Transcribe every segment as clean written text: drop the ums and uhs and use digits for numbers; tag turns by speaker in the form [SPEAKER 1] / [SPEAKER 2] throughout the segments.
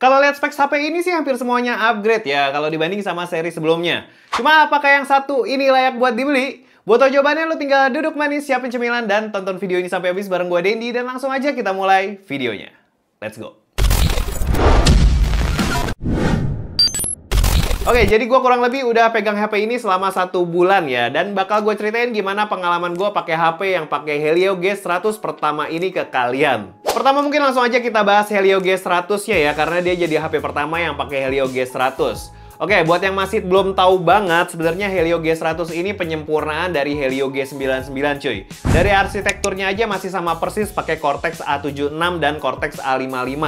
[SPEAKER 1] Kalau lihat spek HP ini sih hampir semuanya upgrade ya kalau dibanding sama seri sebelumnya. Cuma apakah yang satu ini layak buat dibeli? Buat tahu jawabannya lu tinggal duduk manis, siapin cemilan, dan tonton video ini sampai habis bareng gue Dendi. Dan langsung aja kita mulai videonya. Let's go! Oke, jadi gue kurang lebih udah pegang HP ini selama 1 bulan ya. Dan bakal gue ceritain gimana pengalaman gue pakai HP yang pakai Helio G100 pertama ini ke kalian. Pertama mungkin langsung aja kita bahas Helio G100-nya ya, karena dia jadi HP pertama yang pakai Helio G100. Oke, buat yang masih belum tahu banget, sebenarnya Helio G100 ini penyempurnaan dari Helio G99 cuy. Dari arsitekturnya aja masih sama persis pakai Cortex A76 dan Cortex A55.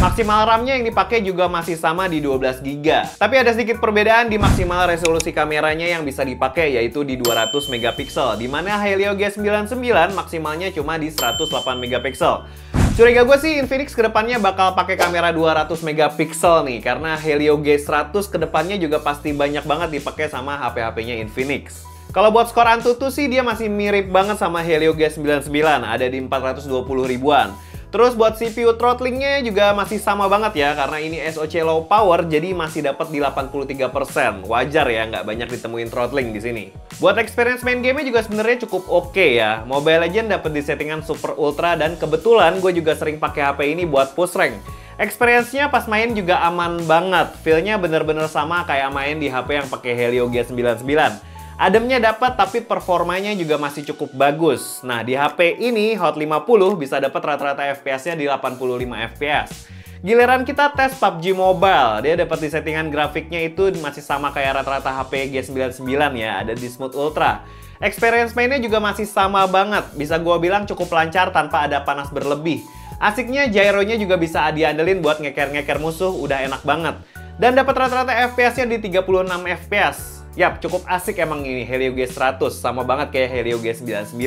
[SPEAKER 1] Maksimal RAM-nya yang dipakai juga masih sama di 12 GB. Tapi ada sedikit perbedaan di maksimal resolusi kameranya yang bisa dipakai, yaitu di 200 megapiksel. Di mana Helio G99 maksimalnya cuma di 108 megapiksel. Curiga gue sih Infinix kedepannya bakal pakai kamera 200 megapiksel nih, karena Helio G100 kedepannya juga pasti banyak banget dipakai sama HP-HP-nya Infinix. Kalau buat skor Antutu sih dia masih mirip banget sama Helio G99, ada di 420 ribuan. Terus buat CPU throttlingnya juga masih sama banget ya, karena ini SoC low power jadi masih dapat di 83%. Wajar ya, nggak banyak ditemuin throttling di sini. Buat experience main game juga sebenarnya cukup oke ya. Mobile Legends dapat di settingan super ultra, dan kebetulan gue juga sering pakai HP ini buat push rank. Experience-nya pas main juga aman banget. Feel-nya bener-bener sama kayak main di HP yang pakai Helio G99. Ademnya dapat, tapi performanya juga masih cukup bagus. Nah, di HP ini Hot 50 bisa dapat rata-rata FPS-nya di 85 FPS. Giliran kita tes PUBG Mobile, dia dapat di settingan grafiknya itu masih sama kayak rata-rata HP G99 ya, ada di Smooth Ultra. Experience mainnya juga masih sama banget, bisa gua bilang cukup lancar tanpa ada panas berlebih. Asiknya gyronya juga bisa diandelin buat ngeker-ngeker musuh, udah enak banget. Dan dapat rata-rata FPS-nya di 36 FPS. Yap, cukup asik emang ini Helio G100, sama banget kayak Helio G99.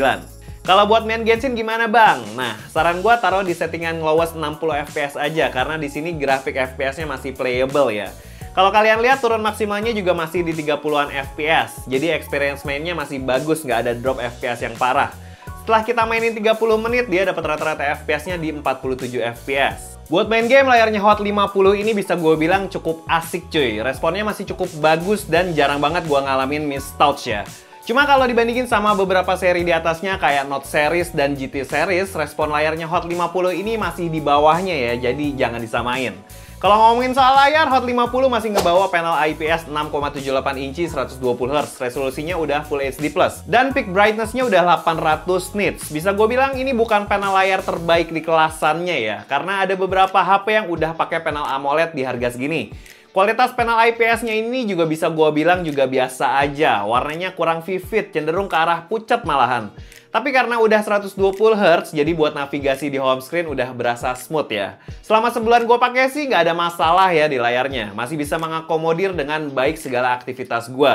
[SPEAKER 1] Kalau buat main Genshin gimana bang? Nah, saran gua taruh di settingan lowest 60 FPS aja, karena di sini grafik FPS-nya masih playable ya. Kalau kalian lihat turun maksimalnya juga masih di 30-an FPS, jadi experience mainnya masih bagus, nggak ada drop FPS yang parah. Setelah kita mainin 30 menit, dia dapat rata-rata FPS-nya di 47 FPS. Buat main game layarnya Hot 50 ini bisa gue bilang cukup asik cuy. Responnya masih cukup bagus dan jarang banget gue ngalamin mistouch ya. Cuma kalau dibandingin sama beberapa seri di atasnya kayak Note series dan GT series, respon layarnya Hot 50 ini masih di bawahnya ya, jadi jangan disamain. Kalau ngomongin soal layar, Hot 50 masih ngebawa panel IPS 6,78 inci 120Hz. Resolusinya udah Full HD+. Dan peak brightness-nya udah 800 nits. Bisa gue bilang ini bukan panel layar terbaik di kelasannya ya. Karena ada beberapa HP yang udah pakai panel AMOLED di harga segini. Kualitas panel IPS-nya ini juga bisa gue bilang juga biasa aja. Warnanya kurang vivid, cenderung ke arah pucat malahan. Tapi karena udah 120Hz, jadi buat navigasi di home screen udah berasa smooth ya. Selama sebulan gue pakai sih nggak ada masalah ya di layarnya. Masih bisa mengakomodir dengan baik segala aktivitas gue.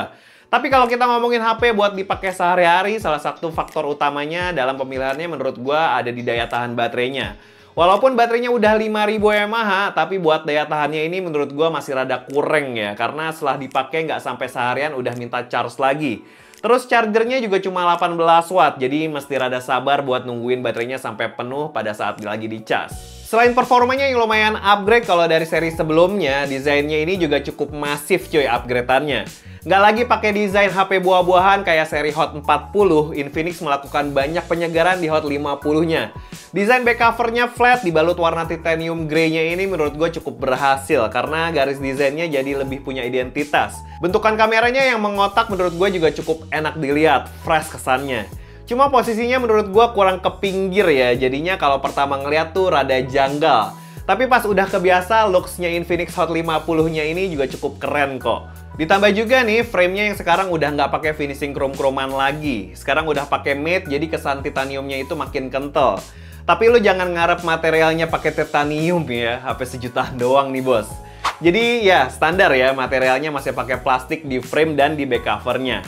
[SPEAKER 1] Tapi kalau kita ngomongin HP buat dipakai sehari-hari, salah satu faktor utamanya dalam pemilihannya menurut gue ada di daya tahan baterainya. Walaupun baterainya udah 5000 mAh, tapi buat daya tahannya ini menurut gue masih rada kurang ya. Karena setelah dipakai nggak sampai seharian udah minta charge lagi. Terus chargernya juga cuma 18 watt, jadi mesti rada sabar buat nungguin baterainya sampai penuh pada saat lagi dicas. Selain performanya yang lumayan upgrade kalau dari seri sebelumnya, desainnya ini juga cukup masif cuy upgrade-annya. Nggak lagi pakai desain HP buah-buahan kayak seri Hot 40, Infinix melakukan banyak penyegaran di Hot 50-nya. Desain back covernya flat dibalut warna titanium grey-nya ini menurut gue cukup berhasil karena garis desainnya jadi lebih punya identitas. Bentukan kameranya yang mengotak menurut gue juga cukup enak dilihat, fresh kesannya. Cuma posisinya menurut gue kurang ke pinggir ya, jadinya kalau pertama ngeliat tuh rada janggal. Tapi pas udah kebiasa, looks-nya Infinix Hot 50-nya ini juga cukup keren kok. Ditambah juga nih, frame-nya yang sekarang udah nggak pakai finishing chrome-chroman lagi. Sekarang udah pakai matte, jadi kesan titaniumnya itu makin kental. Tapi lu jangan ngarep materialnya pakai titanium ya, HP sejutaan doang nih bos. Jadi ya standar ya, materialnya masih pakai plastik di frame dan di back covernya.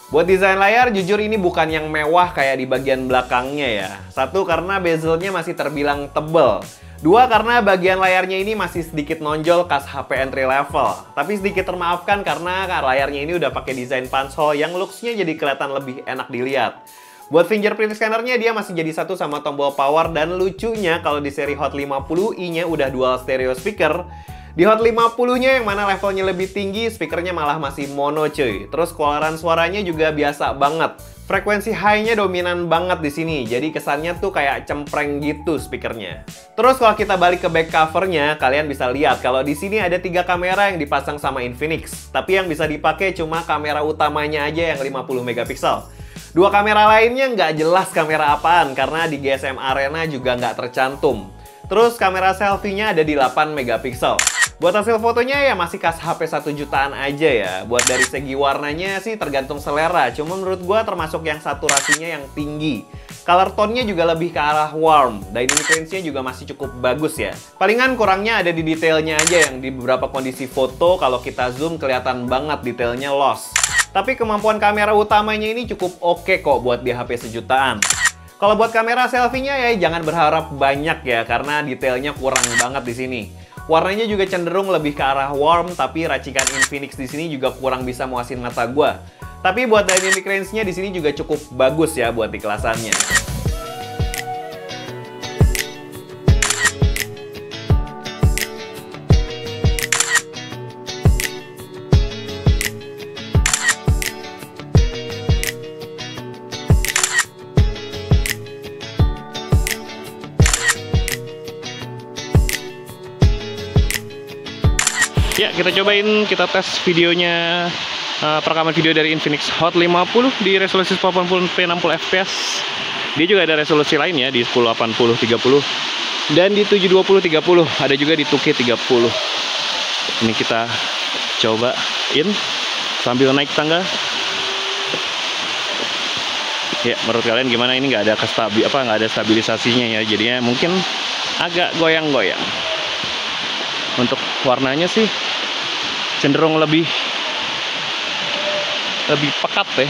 [SPEAKER 1] Buat desain layar, jujur ini bukan yang mewah kayak di bagian belakangnya ya. Satu, karena bezelnya masih terbilang tebel. Dua, karena bagian layarnya ini masih sedikit nonjol khas HP entry level. Tapi sedikit termaafkan karena layarnya ini udah pakai desain punch hole yang looks-nya jadi kelihatan lebih enak dilihat. Buat fingerprint scannernya dia masih jadi satu sama tombol power, dan lucunya kalau di seri Hot 50i-nya udah dual stereo speaker. Di Hot 50-nya yang mana levelnya lebih tinggi, speakernya malah masih mono cuy. Terus keluaran suaranya juga biasa banget. Frekuensi high-nya dominan banget di sini, jadi kesannya tuh kayak cempreng gitu speakernya. Terus kalau kita balik ke back covernya, kalian bisa lihat kalau di sini ada 3 kamera yang dipasang sama Infinix. Tapi yang bisa dipakai cuma kamera utamanya aja yang 50 megapiksel. 2 kamera lainnya nggak jelas kamera apaan, karena di GSM Arena juga nggak tercantum. Terus kamera selfie-nya ada di 8 megapiksel. Buat hasil fotonya ya masih kas HP 1 jutaan aja ya. Buat dari segi warnanya sih tergantung selera. Cuma menurut gua termasuk yang saturasinya yang tinggi. Color tone-nya juga lebih ke arah warm. Dynamic range-nya juga masih cukup bagus ya. Palingan kurangnya ada di detailnya aja yang di beberapa kondisi foto kalau kita zoom kelihatan banget detailnya lost. Tapi kemampuan kamera utamanya ini cukup oke kok buat di HP sejutaan. Kalau buat kamera selfie-nya ya jangan berharap banyak ya karena detailnya kurang banget di sini. Warnanya juga cenderung lebih ke arah warm, tapi racikan Infinix di sini juga kurang bisa muasin mata gua. Tapi buat dynamic range-nya di sini juga cukup bagus ya buat di kelasannya.
[SPEAKER 2] Ya, kita cobain, kita tes videonya, perekaman video dari Infinix Hot 50 di resolusi 1080p 60 fps. Dia juga ada resolusi lain ya di 1080 30 dan di 720 30. Ada juga di 2K 30. Ini kita cobain sambil naik tangga. Ya, menurut kalian gimana? Ini nggak ada stabilisasinya ya, jadinya mungkin agak goyang-goyang. Untuk warnanya sih cenderung lebih pekat ya,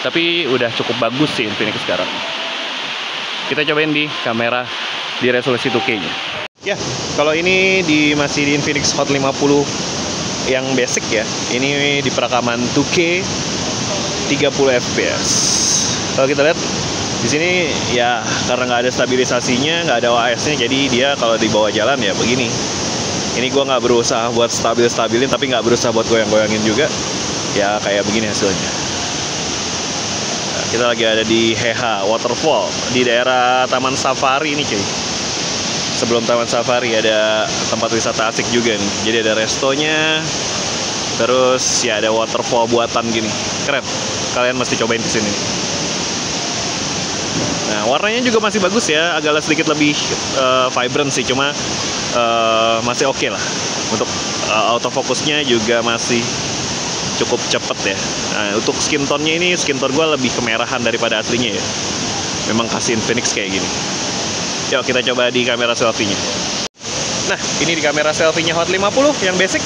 [SPEAKER 2] tapi udah cukup bagus sih Infinix sekarang. Kita cobain di kamera di resolusi 2K-nya. Ya, kalau ini masih di Infinix Hot 50 yang basic ya. Ini di perekaman 2K 30 fps. Kalau kita lihat di sini ya karena nggak ada stabilisasinya, nggak ada OAS-nya, jadi dia kalau di bawah jalan ya begini. Ini gue nggak berusaha buat stabilin, tapi nggak berusaha buat goyang-goyangin juga. Ya kayak begini hasilnya. Nah, kita lagi ada di Heha Waterfall di daerah Taman Safari ini cuy. Sebelum Taman Safari ada tempat wisata asik juga nih. Jadi ada restonya, terus ya ada waterfall buatan gini. Keren. Kalian mesti cobain kesini. Nah, warnanya juga masih bagus ya, agak sedikit lebih vibrant sih, cuma masih oke lah. Untuk autofocusnya juga masih cukup cepet ya. Nah, untuk skin tone-nya ini, skin tone gue lebih kemerahan daripada aslinya ya. Memang kasih Infinix kayak gini. Yuk kita coba di kamera selfie-nya. Nah, ini di kamera selfie-nya Hot 50 yang basic.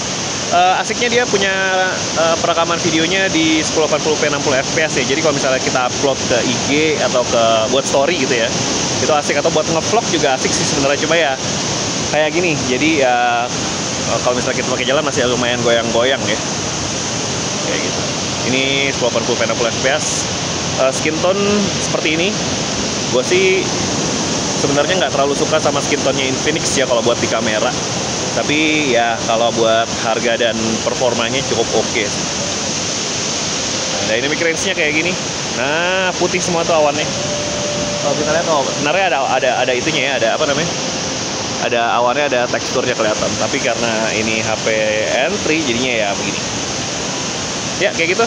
[SPEAKER 2] Asiknya dia punya perekaman videonya di 1080p 60 fps ya. Jadi kalau misalnya kita upload ke IG atau buat story gitu ya, itu asik. Atau buat ngevlog juga asik sih sebenarnya, coba ya kayak gini. Jadi ya kalau misalnya kita pakai jalan masih lumayan goyang-goyang ya. Kayak gitu. Ini 1080p 60 fps. Skin tone seperti ini. Gue sih sebenarnya nggak terlalu suka sama skin tone-nya Infinix ya kalau buat di kamera. Tapi ya kalau buat harga dan performanya cukup oke. Nah, dynamic range-nya kayak gini. Nah, putih semua tuh awannya. Kalau kita lihat, sebenarnya ada itunya ya, ada apa namanya? Ada awannya, ada teksturnya kelihatan. Tapi karena ini HP entry, jadinya ya begini. Ya, kayak gitu.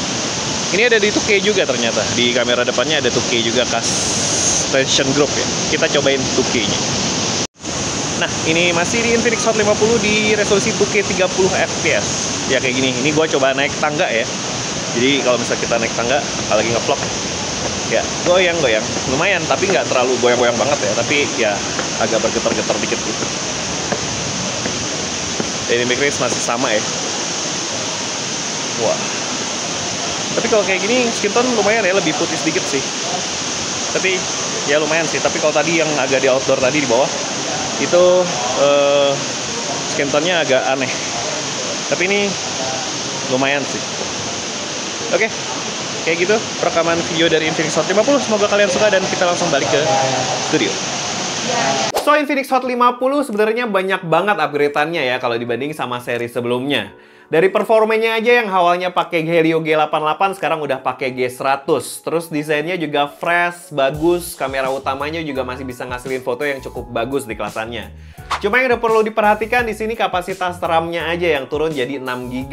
[SPEAKER 2] Ini ada di 2K juga ternyata. Di kamera depannya ada 2K juga, khas Tension Group ya. Kita cobain 2K-nya. Nah, ini masih di Infinix Hot 50 di resolusi 2K 30 fps. Ya kayak gini. Ini gue coba naik tangga ya. Jadi kalau misalnya kita naik tangga, lagi nge-vlog, ya goyang-goyang. Lumayan, tapi nggak terlalu goyang-goyang banget ya. Tapi ya agak bergetar-getar dikit gitu. Dynamic range masih sama ya. Wah. Tapi kalau kayak gini, skin tone lumayan ya, lebih putih sedikit sih. Tapi ya lumayan sih. Tapi kalau tadi yang agak di outdoor tadi di bawah, itu skin tone-nya agak aneh. Tapi ini lumayan sih. Oke, kayak gitu perekaman video dari Infinix Hot 50. Semoga kalian suka dan kita langsung balik ke studio.
[SPEAKER 1] So, Infinix Hot 50 sebenarnya banyak banget upgrade-annya ya kalau dibanding sama seri sebelumnya. Dari performanya aja yang awalnya pakai Helio G88 sekarang udah pakai G100. Terus desainnya juga fresh, bagus, kamera utamanya juga masih bisa ngasilin foto yang cukup bagus di kelasannya. Cuma yang udah perlu diperhatikan di sini kapasitas RAM-nya aja yang turun jadi 6 GB.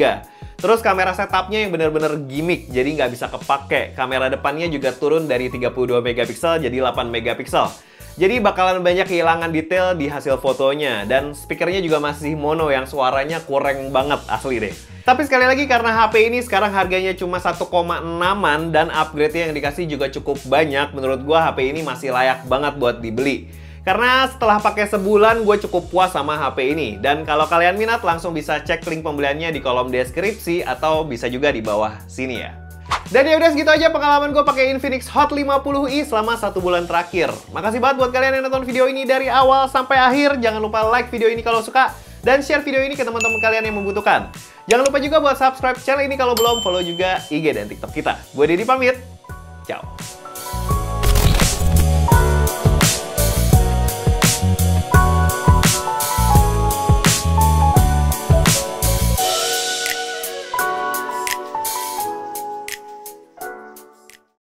[SPEAKER 1] Terus kamera setupnya yang bener-bener gimmick, jadi nggak bisa kepake. Kamera depannya juga turun dari 32 megapiksel jadi 8 megapiksel. Jadi bakalan banyak kehilangan detail di hasil fotonya. Dan speakernya juga masih mono yang suaranya kurang banget, asli deh. Tapi sekali lagi karena HP ini sekarang harganya cuma 1,6an dan upgrade-nya yang dikasih juga cukup banyak, menurut gua HP ini masih layak banget buat dibeli. Karena setelah pakai sebulan gue cukup puas sama HP ini. Dan kalau kalian minat langsung bisa cek link pembeliannya di kolom deskripsi atau bisa juga di bawah sini ya. Dan ya udah segitu aja pengalaman gue pakai Infinix Hot 50i selama 1 bulan terakhir. Makasih banget buat kalian yang nonton video ini dari awal sampai akhir. Jangan lupa like video ini kalau suka dan share video ini ke teman-teman kalian yang membutuhkan. Jangan lupa juga buat subscribe channel ini kalau belum, follow juga IG dan TikTok kita. Gue Didi pamit. Ciao.